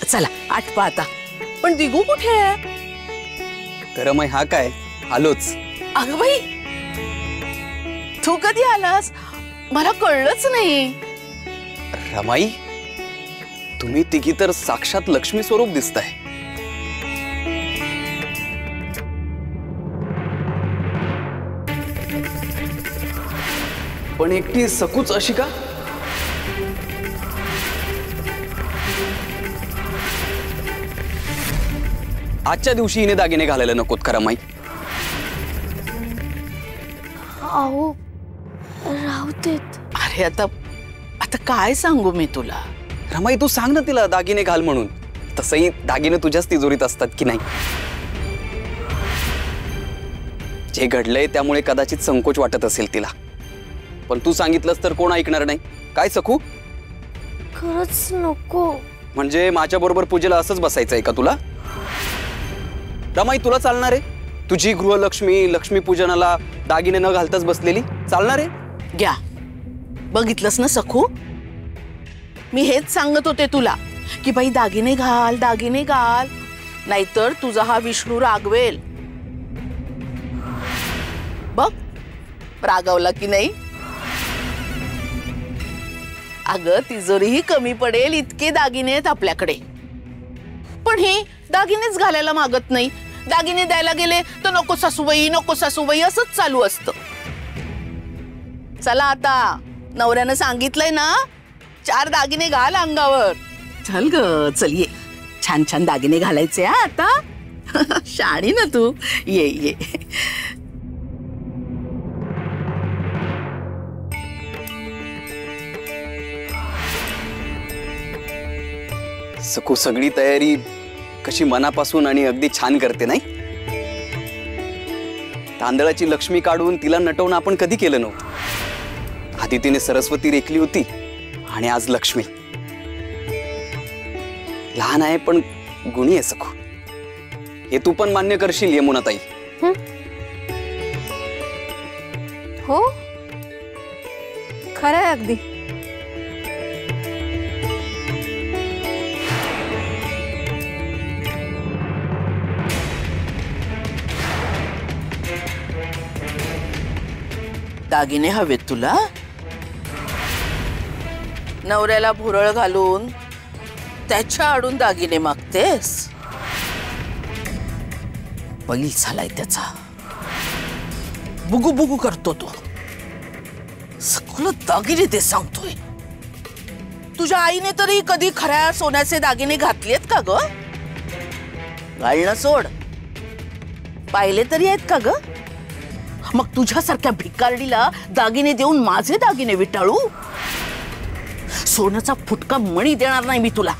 चला आठवा आता. पण दिगू कुठे आहे? रमाई हा काय आलोच. अगं बाई तू कधी आलास? मला कळलंच नाही. रमाई तुम्ही तिघी तर साक्षात लक्ष्मी स्वरूप दिसताय. पण एकटी सकूच अशी का? आजच्या दिवशी हिने दागिने घालायला नकोत का रमाई? अहो राहू देत. अरे आता आता काय सांगू मी तुला? रमाई तू सांग ना तिला दागिने घाल म्हणून. तसंही दागिने तुझ्याच तिजोरीत असतात की नाही? जे घडलंय त्यामुळे कदाचित संकोच वाटत असेल तिला, पण तू सांगितलंस तर कोण ऐकणार नाही. काय सखू? खरंच नको. म्हणजे माझ्या बरोबर पूजेला असंच बसायचंय का तुला? रमाई तुला चालणार आहे? तुझी गृहलक्ष्मी लक्ष्मी पूजनाला दागिने न घालताच बसलेली चालणार आहे? घ्या बघितलंस ना सखू, मी हेच सांगत होते तुला की बाई दागिने घाल दागिने घाल, नाहीतर तुझा हा विष्णू रागवेल. बघ रागवला की नाही. अगं तिजोरीही कमी पडेल इतके दागिने आहेत आपल्याकडे, पण हे दागिनेच घालायला मागत नाही. दागिने द्यायला गेले तर नको सासूबाई असंच चालू असतं. चला आता नवऱ्यानं सांगितलंय ना, 4 दागिने घाल अंगावर. चल ग चल ये, छान छान दागिने घालायचे हा आता. शाणी ना तू. ये ये. सखू सगळी तयारी कशी मनापासून आणि अगदी छान करते नाही? तांदळाची लक्ष्मी काढून तिला नटवणं आपण कधी केलं नव्हतं. आधी तिने सरस्वती रेखली होती आणि आज लक्ष्मी. लहान आहे पण गुणी आहे सखू. हे तू पण मान्य करशील यमुनाताई? हो खरं आहे अगदी. दागिने हवेत तुला? नवऱ्याला भुरळ घालून त्याच्या आडून दागिने मागतेस? बैल झालाय त्याचा. बुगू बुगू करतो तो. सगळं दागिने ते सांगतोय. तुझ्या आईने तरी कधी खऱ्या सोन्याचे दागिने घातलेत का ग? घालणं सोड, पाहिले तरी आहेत का ग? मग तुझ्यासारख्या भिकारडीला दागिने देऊन माझे दागिने विटाळू? सोन्याचा फुटका मणी देणार नाही मी तुला.